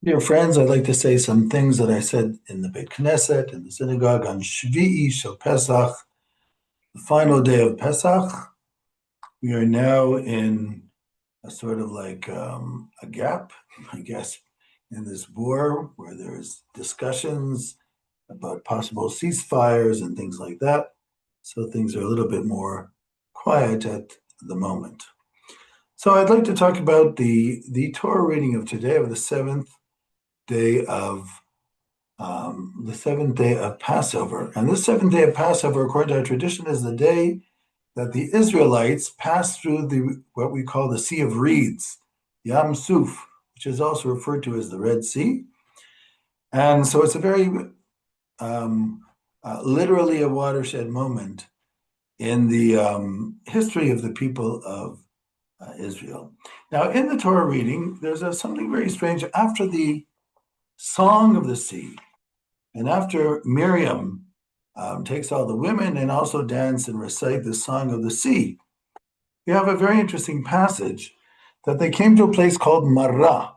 Dear friends, I'd like to say some things that I said in the Beit Knesset, in the synagogue, on shvii, shel Pesach, the final day of Pesach. We are now in a sort of like a gap, I guess, in this war where there's discussions about possible ceasefires and things like that. So things are a little bit more quiet at the moment. So I'd like to talk about the Torah reading of today, of day of the seventh day of Passover. And this seventh day of Passover, according to our tradition, is the day that the Israelites passed through the what we call the Sea of Reeds, Yam Suf, which is also referred to as the Red Sea. And so it's a very literally a watershed moment in the history of the people of Israel. Now, in the Torah reading, there's something very strange. After the Song of the Sea, and after Miriam takes all the women and also dance and recite the Song of the Sea, we have a very interesting passage that they came to a place called Marah,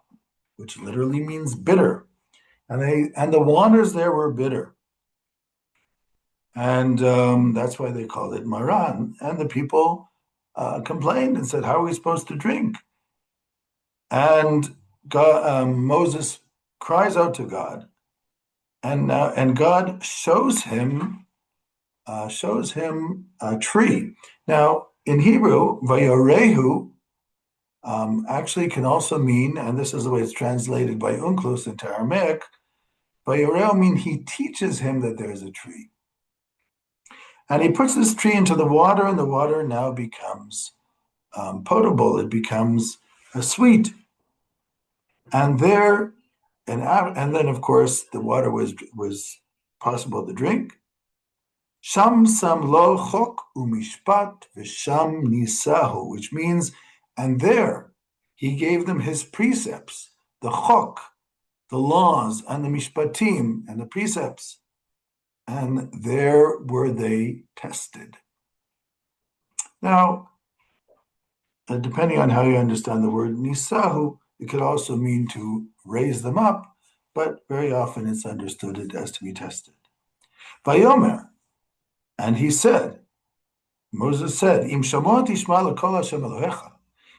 which literally means bitter. And the waters there were bitter. And that's why they called it Marah. And the people complained and said, how are we supposed to drink? And Moses cries out to God, and God shows him a tree. Now, in Hebrew, vayorehu actually can also mean, and this is the way it's translated by Unclus into Aramaic, vayorehu mean he teaches him that there is a tree. And he puts this tree into the water, and the water now becomes potable. It becomes sweet. And there, and then of course the water was possible to drink. Sham sam lo chok umishpat v'sham nisahu, which means, and there he gave them his precepts, the chok, the laws, and the mishpatim, and the precepts, and there were they tested. Now, depending on how you understand the word nisahu, it could also mean to raise them up, but very often it's understood as to be tested. Vayomer, and he said, Moses said, Im shamot ishma l'kol Hashem Elohecha,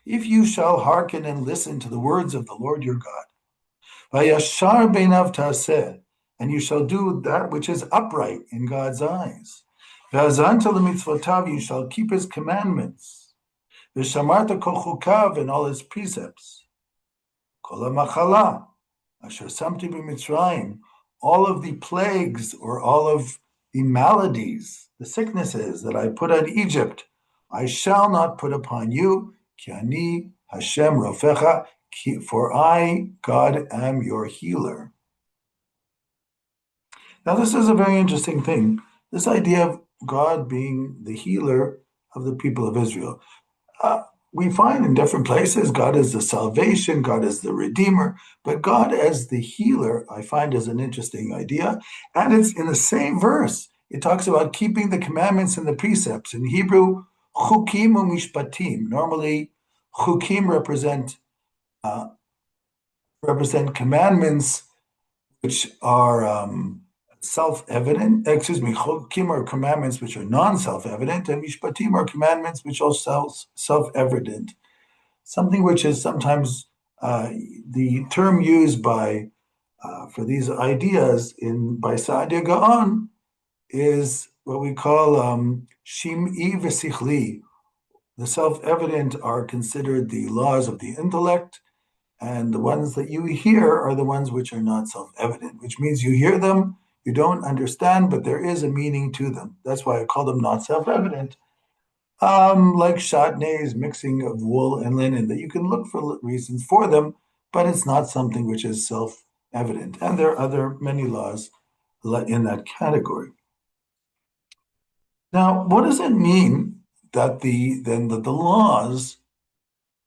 if you shall hearken and listen to the words of the Lord your God, vayashar beinav ta'aseh, and you shall do that which is upright in God's eyes. V'azanta l'mitzvotav, you shall keep his commandments. V'shamarta kol chukav, and all his precepts. Kol ha'machala, asher samti b'mitzrayim, all of the plagues or all of the maladies, the sicknesses that I put on Egypt, I shall not put upon you, ki ani Hashem rofecha, for I, God, am your healer. Now, this is a very interesting thing, this idea of God being the healer of the people of Israel. We find in different places God is the salvation, God is the redeemer, but God as the healer, I find, is an interesting idea. And it's in the same verse. It talks about keeping the commandments and the precepts. In Hebrew, chukim umishpatim. Normally, chukim represent commandments which are self-evident. Chukim are commandments which are non-self-evident, and mishpatim are commandments which are self-evident. Something which is sometimes the term used by for these ideas by Saadia Gaon is what we call shvii v'sichli. The self-evident are considered the laws of the intellect, and the ones that you hear are the ones which are not self-evident, which means you hear them, you don't understand, but there is a meaning to them. That's why I call them not self-evident. Like chatnez, mixing of wool and linen, that you can look for reasons for them, but it's not something which is self-evident. And there are many laws in that category. Now, what does it mean that the laws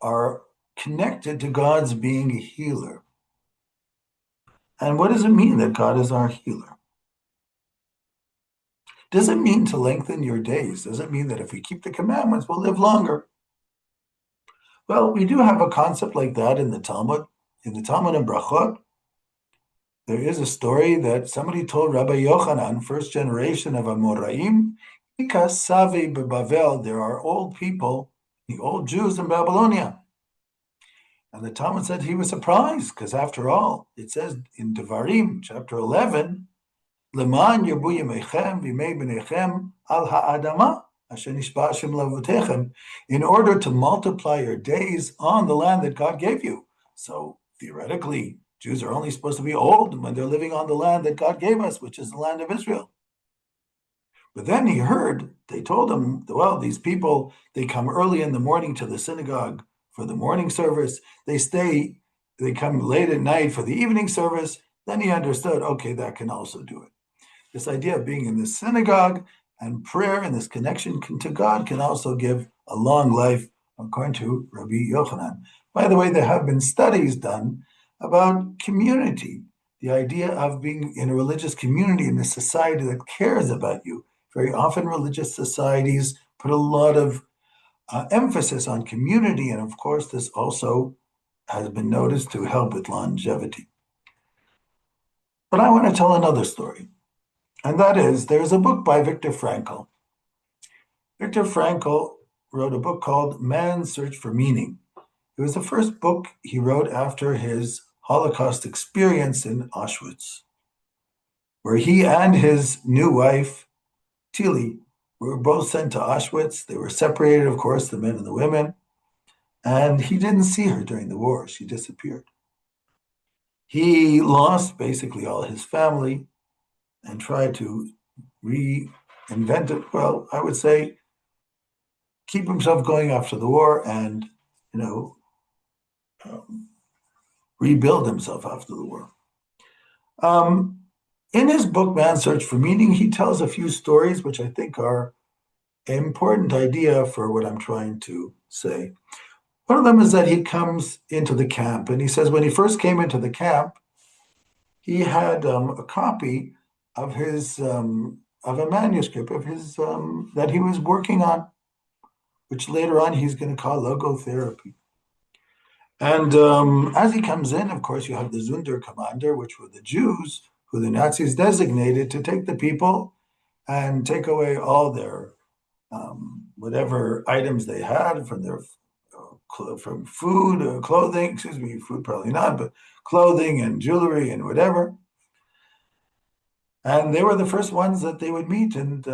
are connected to God's being a healer? And what does it mean that God is our healer? Does it mean to lengthen your days? Does it mean that if we keep the commandments, we'll live longer? Well, we do have a concept like that in the Talmud and Brachot. There is a story that somebody told Rabbi Yochanan, first generation of Amoraim, because Savi Bavel, there are old people, the old Jews in Babylonia. And the Talmud said he was surprised, because after all, it says in Devarim, chapter 11, Leman Yerbu Yemechem V'mei B'nechem Al Ha'adama Asher Nishba Hashem Lavotechem, in order to multiply your days on the land that God gave you. So theoretically, Jews are only supposed to be old when they're living on the land that God gave us, which is the land of Israel. But then he heard, they told him, well, these people, they come early in the morning to the synagogue for the morning service. They come late at night for the evening service. Then he understood, okay, that can also do it. This idea of being in the synagogue and prayer and this connection to God can also give a long life, according to Rabbi Yochanan. By the way, there have been studies done about community, the idea of being in a religious community in a society that cares about you. Very often religious societies put a lot of emphasis on community, and of course this also has been noticed to help with longevity. But I want to tell another story, and that is, there's a book by Viktor Frankl. Viktor Frankl wrote a book called Man's Search for Meaning. It was the first book he wrote after his Holocaust experience in Auschwitz, where he and his new wife, Tilly, were both sent to Auschwitz. They were separated, of course, the men and the women, and he didn't see her during the war. She disappeared. He lost basically all his family and tried to reinvent it. Well, I would say keep himself going after the war and, rebuild himself after the war. In his book, Man's Search for Meaning, he tells a few stories which I think are an important idea for what I'm trying to say. One of them is that he comes into the camp, and he says when he first came into the camp, he had a copy of his of a manuscript of his that he was working on, which later on he's going to call logotherapy. And as he comes in, of course, you have the Zunder commander, which were the Jews who the Nazis designated to take the people and take away all their whatever items they had from their from food or clothing. Excuse me, food probably not, but clothing and jewelry and whatever. And they were the first ones that they would meet. And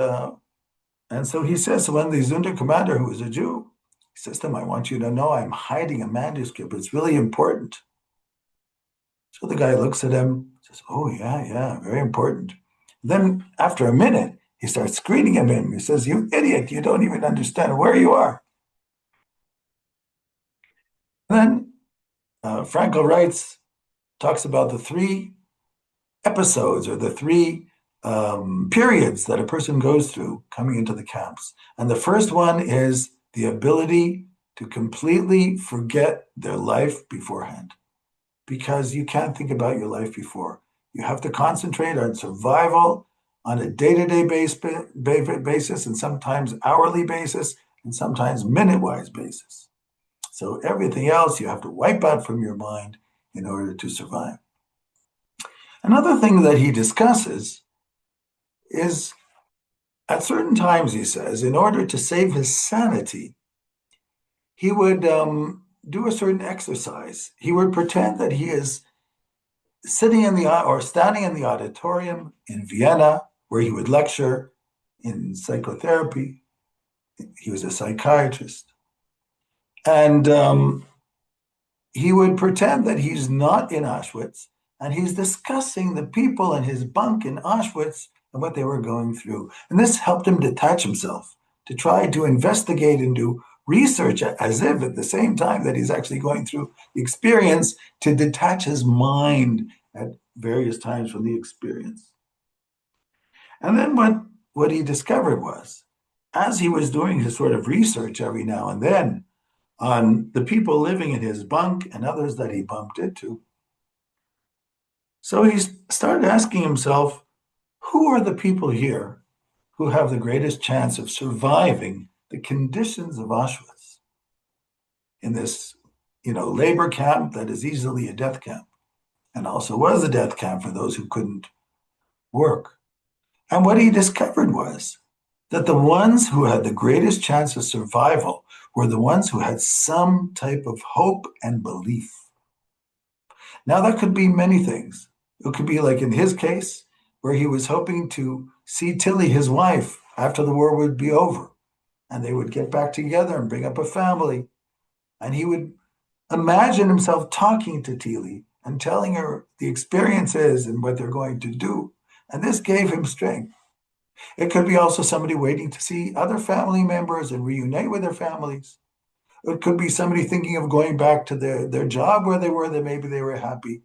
so he says to when the Zunder commander, who was a Jew, he says to him, I want you to know I'm hiding a manuscript. It's really important. So the guy looks at him, says, oh, yeah, very important. Then after a minute, he starts screaming at him. He says, you idiot, you don't even understand where you are. And then Frankl talks about the three episodes or the three periods that a person goes through coming into the camps. And the first one is the ability to completely forget their life beforehand, because you can't think about your life before. You have to concentrate on survival on a day-to-day basis, and sometimes hourly basis, and sometimes minute-wise basis. So everything else you have to wipe out from your mind in order to survive. Another thing that he discusses is at certain times, he says, in order to save his sanity, he would do a certain exercise. He would pretend that he is sitting in or standing in the auditorium in Vienna, where he would lecture in psychotherapy. He was a psychiatrist. And he would pretend that he's not in Auschwitz, and he's discussing the people in his bunk in Auschwitz and what they were going through. And this helped him detach himself, to try to investigate and do research as if at the same time that he's actually going through the experience, to detach his mind at various times from the experience. And then what he discovered was, as he was doing his sort of research every now and then on the people living in his bunk and others that he bumped into, so he started asking himself, who are the people here who have the greatest chance of surviving the conditions of Auschwitz in this, labor camp that is easily a death camp? and also was a death camp for those who couldn't work. And what he discovered was that the ones who had the greatest chance of survival were the ones who had some type of hope and belief. Now, that could be many things. It could be like in his case, where he was hoping to see Tilly, his wife, after the war would be over, and they would get back together and bring up a family. And he would imagine himself talking to Tilly and telling her the experiences and what they're going to do. And this gave him strength. It could be also somebody waiting to see other family members and reunite with their families. It could be somebody thinking of going back to their job where they were, that maybe they were happy.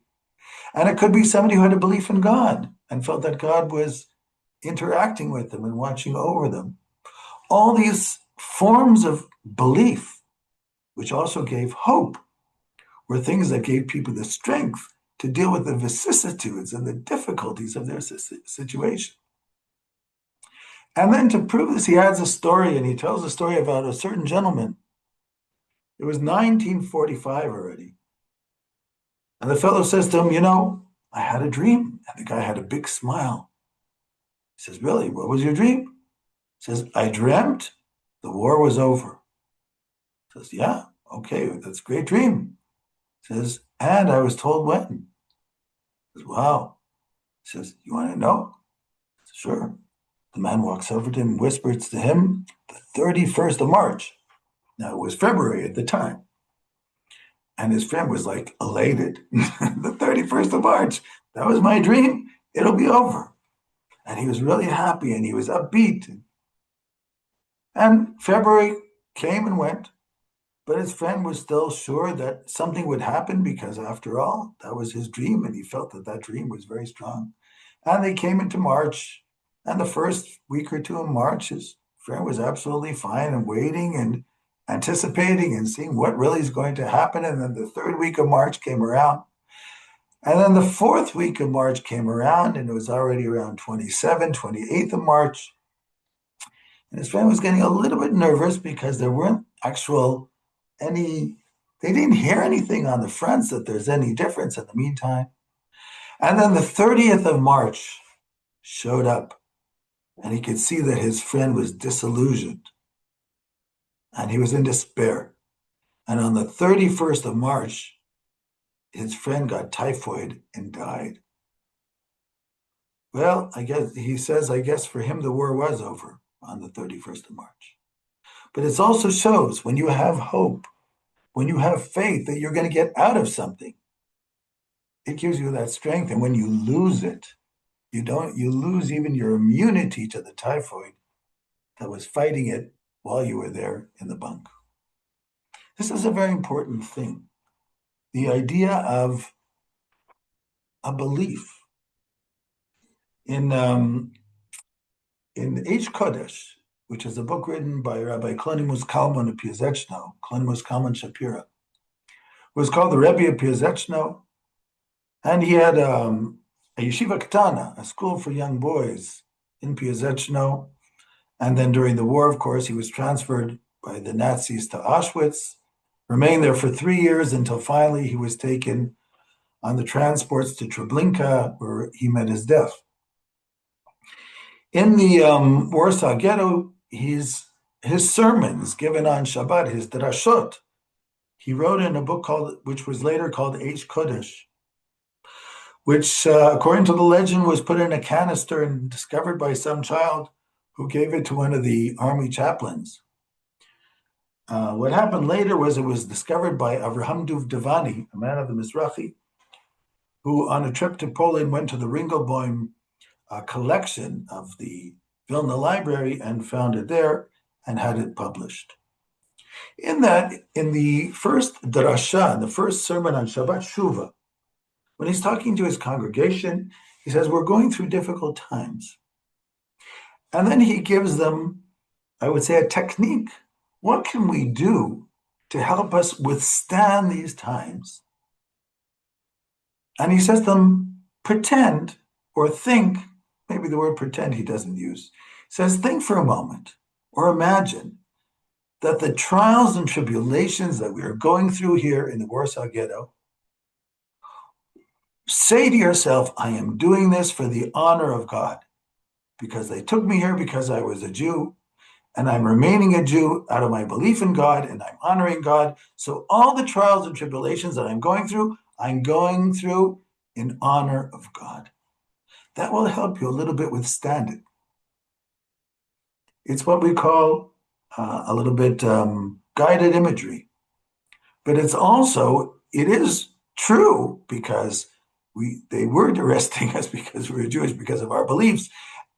And it could be somebody who had a belief in God and felt that God was interacting with them and watching over them. All these forms of belief, which also gave hope, were things that gave people the strength to deal with the vicissitudes and the difficulties of their situation. And then to prove this, he adds a story, and he tells a story about a certain gentleman. It was 1945 already. And the fellow says to him, I had a dream. And the guy had a big smile. He says, really, what was your dream? He says, I dreamt the war was over. He says, yeah, okay, that's a great dream. He says, and I was told when. He says, wow. He says, you want to know? He says, sure. The man walks over to him, whispers to him, the 31st of March. Now, it was February at the time. And his friend was like elated. The 31st of March, that was my dream. It'll be over. And he was really happy and he was upbeat. And February came and went, but his friend was still sure that something would happen because, after all, that was his dream, and he felt that that dream was very strong. And they came into March, and the first week or two in March, his friend was absolutely fine and waiting and anticipating and seeing what really is going to happen. And then the third week of March came around. And then the fourth week of March came around, and it was already around 28th of March. And his friend was getting a little bit nervous because there weren't they didn't hear anything on the fronts that there's any difference in the meantime. And then the 30th of March showed up, and he could see that his friend was disillusioned and he was in despair. And on the 31st of March, his friend got typhoid and died. Well, I guess for him, the war was over on the 31st of March. But it also shows when you have hope, when you have faith that you're going to get out of something, it gives you that strength. And when you lose it, you lose even your immunity to the typhoid that was fighting it while you were there in the bunk. This is a very important thing. The idea of a belief in H. Kodesh, which is a book written by Rabbi Klonimus Kalman of Piaseczno, Klonimus Kalman Shapira. It was called the Rebbe of Piaseczno, and he had a yeshiva katana, a school for young boys in Piaseczno. And then during the war, of course, he was transferred by the Nazis to Auschwitz, remained there for 3 years until finally he was taken on the transports to Treblinka, where he met his death. In the Warsaw Ghetto, his sermons given on Shabbat, his drashot, he wrote in a book which was later called H. Kodesh, which, according to the legend, was put in a canister and discovered by some child who gave it to one of the army chaplains. What happened later was it was discovered by Avraham Duvdevani, a man of the Mizrahi, who on a trip to Poland went to the Ringelbaum collection of the Vilna Library and found it there and had it published. In the first drasha, the first sermon on Shabbat Shuvah, when he's talking to his congregation, he says, we're going through difficult times. And then he gives them, I would say, a technique. What can we do to help us withstand these times? And he says to them, pretend or think, maybe the word pretend he doesn't use. He says, think for a moment or imagine that the trials and tribulations that we are going through here in the Warsaw Ghetto say to yourself, I am doing this for the honor of God, because they took me here because I was a Jew, and I'm remaining a Jew out of my belief in God, and I'm honoring God. So all the trials and tribulations that I'm going through in honor of God. That will help you a little bit withstand it. It's what we call a little bit guided imagery. But it is true because they were arresting us because we were Jewish because of our beliefs.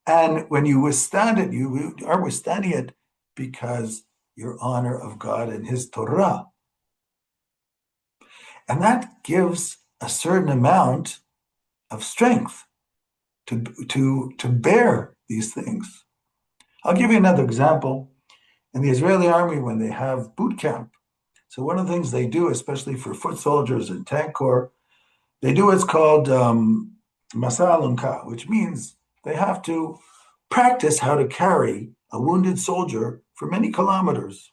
And when you withstand it, you are withstanding it because your honor of God and His Torah. And that gives a certain amount of strength to bear these things. I'll give you another example. In the Israeli army, when they have boot camp, so one of the things they do, especially for foot soldiers and tank corps, they do what's called Masa Alunka, which means they have to practice how to carry a wounded soldier for many kilometers.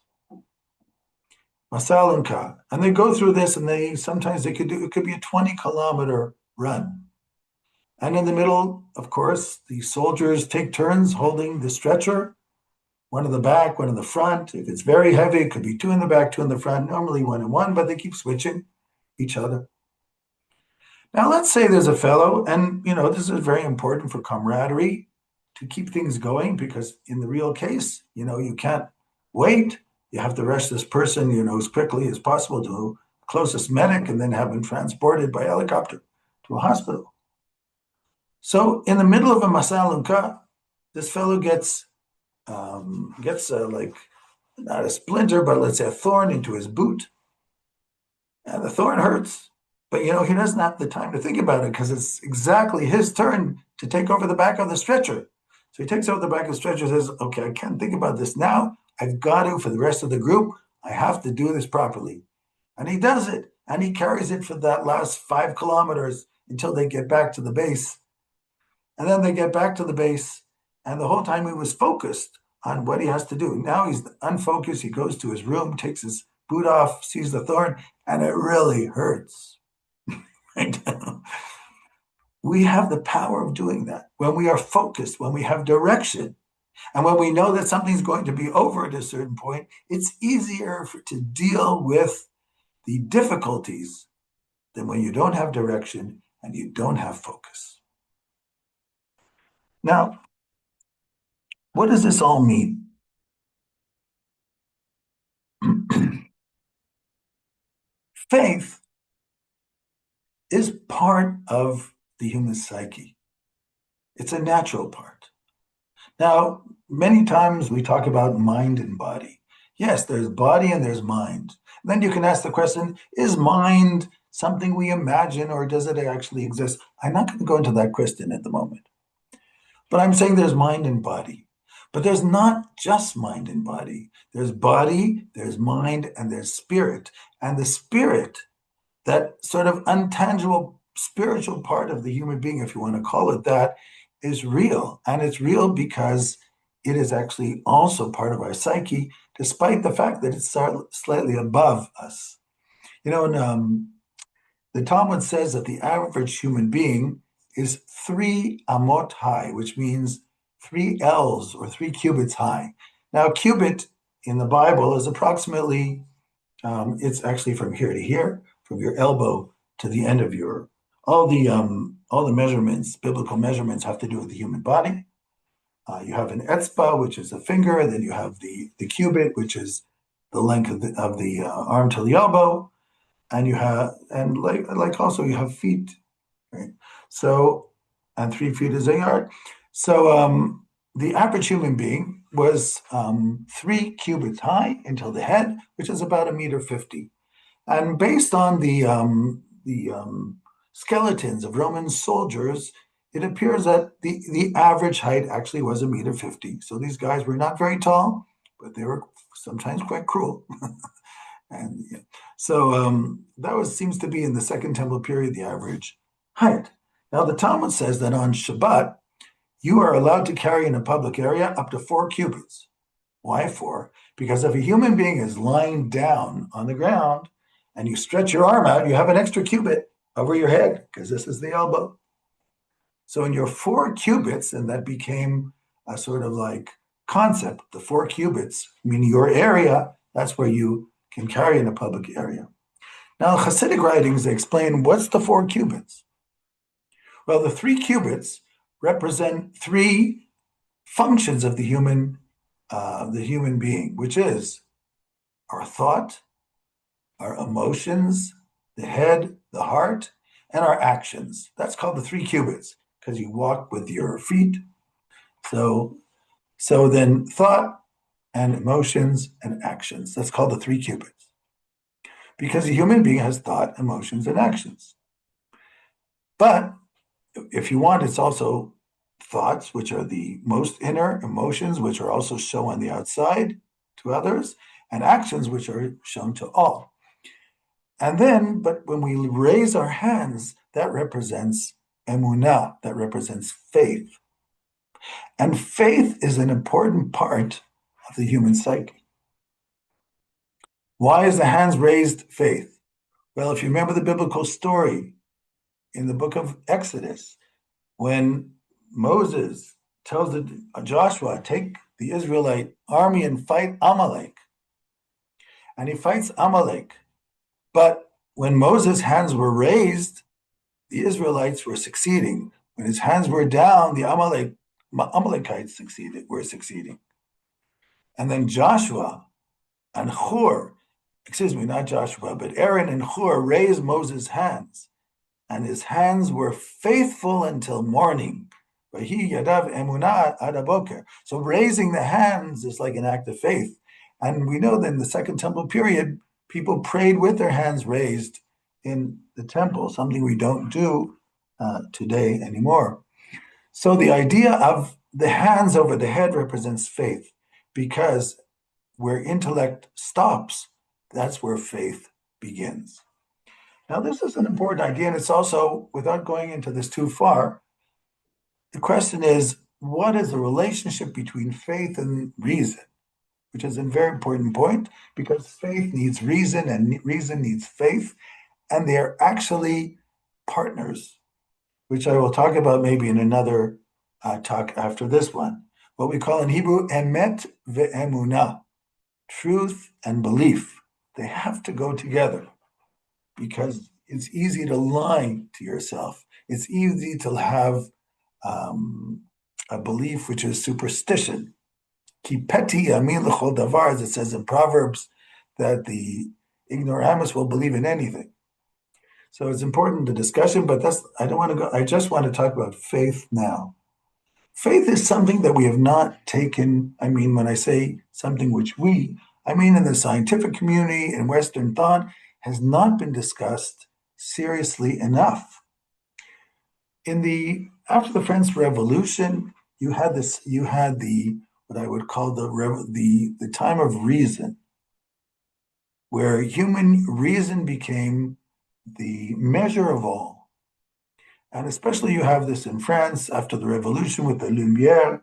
Masa Alunka. And they go through this, and it could be a 20-kilometer run. And in the middle, of course, the soldiers take turns holding the stretcher, one in the back, one in the front. If it's very heavy, it could be two in the back, two in the front, normally one and one, but they keep switching each other. Now, let's say there's a fellow, and this is very important for camaraderie to keep things going, because in the real case, you can't wait. You have to rush this person, as quickly as possible to the closest medic and then have him transported by helicopter to a hospital. So in the middle of a Masa Alunka, this fellow gets like not a splinter, but let's say a thorn into his boot. And the thorn hurts. But he doesn't have the time to think about it because it's exactly his turn to take over the back of the stretcher. So he takes over the back of the stretcher and says, okay, I can't think about this now. I've got to, for the rest of the group, I have to do this properly. And he does it. And he carries it for that last 5 kilometers until they get back to the base. And then they get back to the base. And the whole time he was focused on what he has to do. Now he's unfocused. He goes to his room, takes his boot off, sees the thorn, and it really hurts. Right? We have the power of doing that when we are focused, when we have direction, and when we know that something's going to be over at a certain point. It's easier to deal with the difficulties than when you don't have direction and you don't have focus. Now, what does this all mean? Faith is part of the human psyche. It's a natural part. Now, many times we talk about mind and body. Yes, there's body and there's mind. Then you can ask the question, is mind something we imagine, or does it actually exist? I'm not going to go into that question at the moment. But I'm saying there's mind and body. But there's not just mind and body. There's body, there's mind, and there's spirit. And the spirit, that sort of untangible spiritual part of the human being, if you want to call it that, is real. And it's real because it is actually also part of our psyche, despite the fact that it's slightly above us. The Talmud says that the average human being is 3 amot high, which means 3 ells or 3 cubits high. Now, a cubit in the Bible is approximately, it's actually from here to here, from your elbow to the end of all the measurements, biblical measurements, have to do with the human body. You have an etzba, which is a finger, and then you have the cubit, which is the length of the arm to the elbow, and you have also you have feet, right? So, and 3 feet is a yard. So the average human being was 3 cubits high until the head, which is about 1.50 meters. And based on the skeletons of Roman soldiers, it appears that the average height actually was 1.50 meters. So these guys were not very tall, but they were sometimes quite cruel. And yeah. So that seems to be in the Second Temple period, the average height. Now the Talmud says that on Shabbat, you are allowed to carry in a public area up to 4 cubits. Why 4? Because if a human being is lying down on the ground and you stretch your arm out, you have an extra cubit. over your head, because this is the elbow. So in your 4 cubits, and that became a sort of like concept, the 4 cubits, meaning your area, that's where you can carry in a public area. Now, Hasidic writings, they explain what's the 4 cubits. Well, the 3 cubits represent three functions of the human being, which is our thought, our emotions, the head, the heart, and our actions. That's called the 3 cubits because you walk with your feet. So then thought and emotions and actions. That's called the 3 cubits because a human being has thought, emotions, and actions. But if you want, it's also thoughts, which are the most inner, emotions, which are also shown on the outside to others, and actions, which are shown to all. And then, but when we raise our hands, that represents emunah, that represents faith. And faith is an important part of the human psyche. Why is the hands raised faith? Well, if you remember the biblical story in the book of Exodus, when Moses tells Joshua, take the Israelite army and fight Amalek. And he fights Amalek. But when Moses' hands were raised, the Israelites were succeeding. When his hands were down, the Amalekites were succeeding. And then Joshua and Hur, excuse me, not Joshua, but Aaron and Hur raised Moses' hands, and his hands were faithful until morning. So raising the hands is like an act of faith. And we know that in the Second Temple period, people prayed with their hands raised in the temple, something we don't do today anymore. So the idea of the hands over the head represents faith, because where intellect stops, that's where faith begins. Now, this is an important idea, and it's also, without going into this too far, the question is, what is the relationship between faith and reason? Which is a very important point, because faith needs reason and reason needs faith, and they're actually partners, which I will talk about maybe in another talk after this one. What we call in Hebrew emet ve'emunah, truth and belief. They have to go together because it's easy to lie to yourself. It's easy to have a belief which is superstition. Kipeti yamin l'chol davar, as it says in Proverbs, that the ignoramus will believe in anything. So it's important the discussion, but I don't want to go. I just want to talk about faith now. Faith is something that we have not taken. I mean, when I say something which I mean in the scientific community and Western thought has not been discussed seriously enough. After the French Revolution, you had the what I would call the time of reason, where human reason became the measure of all. And especially you have this in France after the revolution with the Lumière,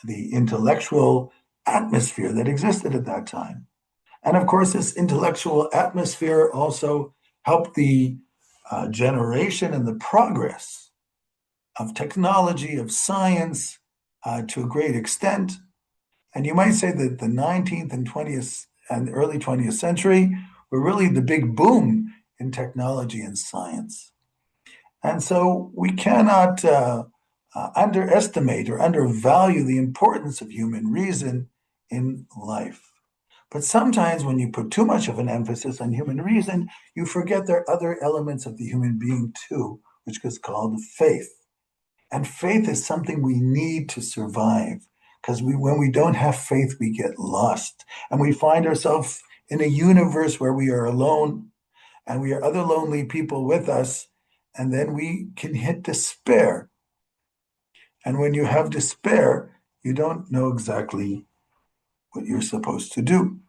the intellectual atmosphere that existed at that time. And of course, this intellectual atmosphere also helped the generation and the progress of technology, of science to a great extent. And you might say that the 19th and 20th and early 20th century were really the big boom in technology and science. And so we cannot underestimate or undervalue the importance of human reason in life. But sometimes when you put too much of an emphasis on human reason, you forget there are other elements of the human being too, which is called faith. And faith is something we need to survive, because when we don't have faith, we get lost. And we find ourselves in a universe where we are alone and we have other lonely people with us, and then we can hit despair. And when you have despair, you don't know exactly what you're supposed to do.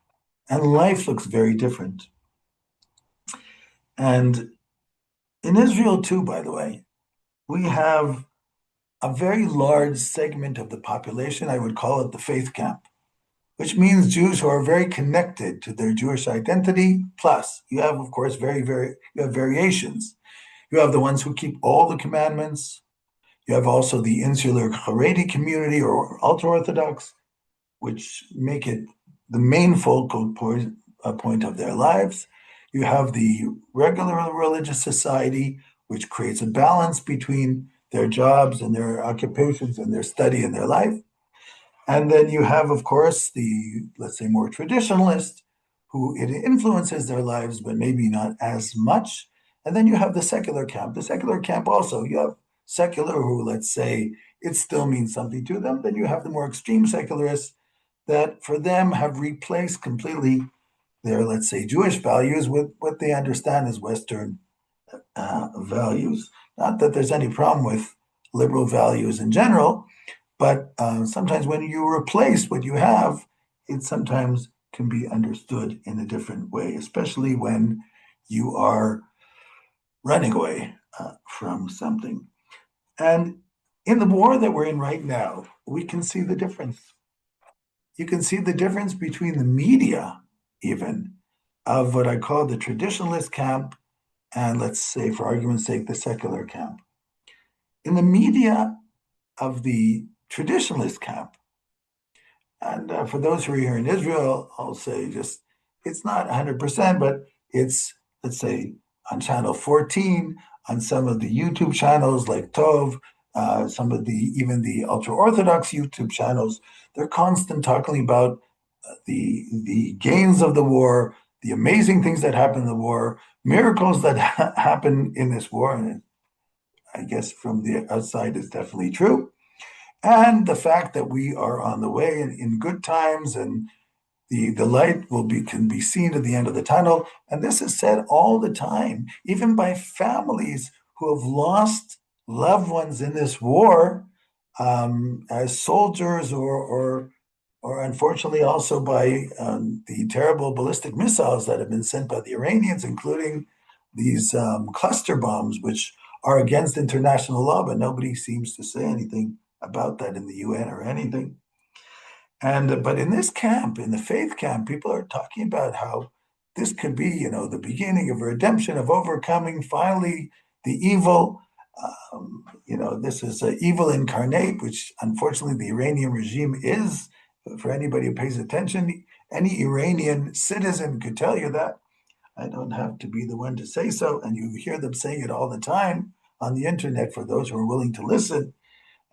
And life looks very different. And in Israel, too, by the way, we have a very large segment of the population. I would call it the faith camp. which means Jews who are very connected to their Jewish identity. Plus, you have, of course, you have variations. You have the ones who keep all the commandments. You have also the insular Haredi community or ultra-Orthodox, which make it the main focal point of their lives. You have the regular religious society, which creates a balance between their jobs and their occupations and their study and their life. And then you have, of course, the, let's say, more traditionalist, who it influences their lives, but maybe not as much. And then you have the secular camp. The secular camp also, you have secular who, let's say, it still means something to them. Then you have the more extreme secularists that for them have replaced completely their, let's say, Jewish values with what they understand as Western values. Not that there's any problem with liberal values in general, but sometimes when you replace what you have, it sometimes can be understood in a different way, especially when you are running away from something. And in the war that we're in right now, we can see the difference. You can see the difference between the media, even, of what I call the traditionalist camp and, let's say, for argument's sake, the secular camp. In the media of the traditionalist camp, and for those who are here in Israel, I'll say just it's not 100%, but it's, let's say, on channel 14, on some of the YouTube channels like Tov, some of the even the ultra Orthodox YouTube channels, they're constant talking about the gains of the war, the amazing things that happen in the war, miracles that happen in this war, and I guess from the outside it's definitely true, and the fact that we are on the way in good times and the light can be seen at the end of the tunnel. And this is said all the time, even by families who have lost loved ones in this war, as soldiers or unfortunately also by the terrible ballistic missiles that have been sent by the Iranians, including these cluster bombs, which are against international law, but nobody seems to say anything about that in the UN or anything. And but in this camp, in the faith camp, people are talking about how this could be, the beginning of a redemption, of overcoming finally the evil. This is evil incarnate, which unfortunately the Iranian regime is. For anybody who pays attention, any Iranian citizen could tell you that. I don't have to be the one to say so, and you hear them saying it all the time on the internet for those who are willing to listen.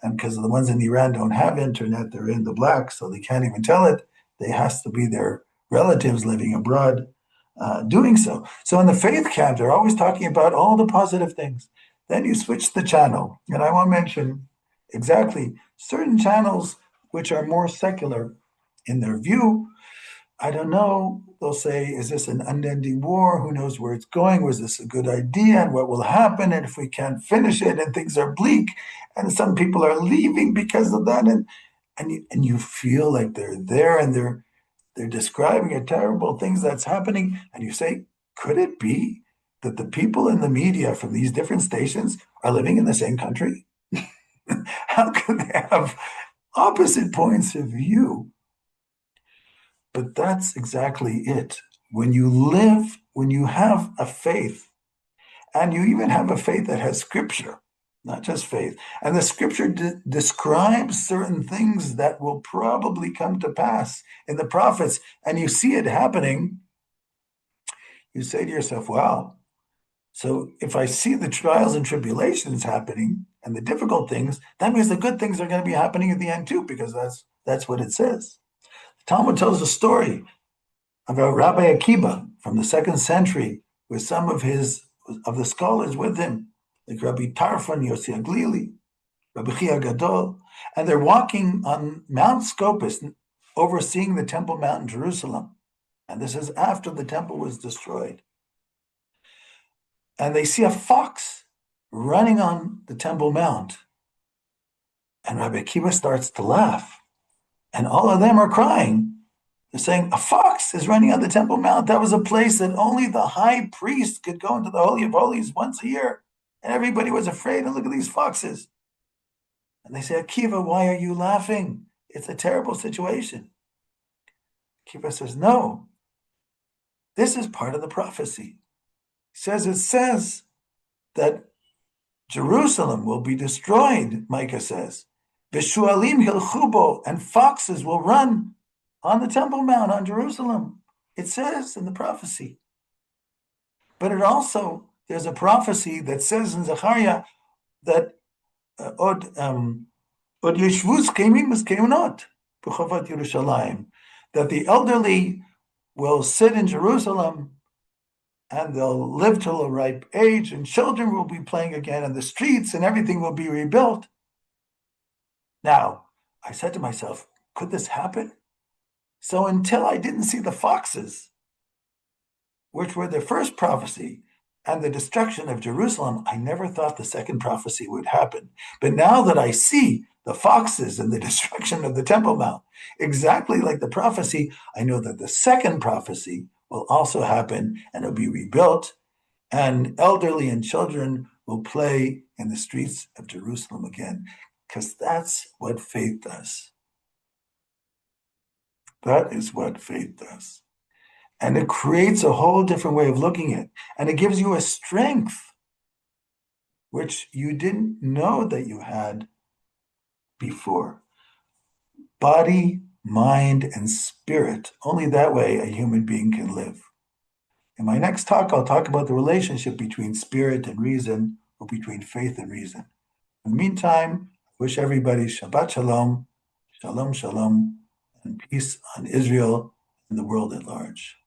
And because the ones in Iran don't have internet, they're in the black, so they can't even tell it. They has to be their relatives living abroad doing so. So in the faith camp, they're always talking about all the positive things. Then you switch the channel, and I want to mention exactly certain channels which are more secular in their view. I don't know. They'll say, is this an unending war? Who knows where it's going? Was this a good idea? And what will happen? And if we can't finish it and things are bleak, and some people are leaving because of that, and you feel like they're there and they're describing a terrible things that's happening, and you say, could it be that the people in the media from these different stations are living in the same country? How could they have opposite points of view? But that's exactly it. When you have a faith, and you even have a faith that has scripture, not just faith, and the scripture describes certain things that will probably come to pass in the prophets, and you see it happening, you say to yourself, wow. So if I see the trials and tribulations happening and the difficult things, that means the good things are going to be happening at the end too, because that's what it says. The Talmud tells a story about Rabbi Akiba from the 2nd century with some of the scholars with him, like Rabbi Tarfon, Yossi Aglili, Rabbi Chia Gadol, and they're walking on Mount Scopus, overseeing the Temple Mount in Jerusalem. And this is after the temple was destroyed. And they see a fox running on the Temple Mount. And Rabbi Akiva starts to laugh. And all of them are crying. They're saying, a fox is running on the Temple Mount. That was a place that only the high priest could go into the Holy of Holies once a year. And everybody was afraid. And look at these foxes. And they say, Akiva, why are you laughing? It's a terrible situation. Kiva says, no, this is part of the prophecy. It says that Jerusalem will be destroyed, Micah says. Vishualim hilchubo, and foxes will run on the Temple Mount, on Jerusalem. It says in the prophecy. But it also, there's a prophecy that says in Zechariah that od yeshvus kemim eskemunot b'chovat Yerushalayim, that the elderly will sit in Jerusalem and they'll live till a ripe age, and children will be playing again in the streets, and everything will be rebuilt. Now, I said to myself, could this happen? So until I didn't see the foxes, which were the first prophecy, and the destruction of Jerusalem, I never thought the second prophecy would happen. But now that I see the foxes and the destruction of the Temple Mount, exactly like the prophecy, I know that the second prophecy will also happen, and it'll be rebuilt, and elderly and children will play in the streets of Jerusalem again, because that's what faith does. That is what faith does. And it creates a whole different way of looking at it. And it gives you a strength which you didn't know that you had before. Body, mind, and spirit. Only that way a human being can live. In my next talk, I'll talk about the relationship between spirit and reason, or between faith and reason. In the meantime, I wish everybody Shabbat Shalom, Shalom Shalom, and peace on Israel and the world at large.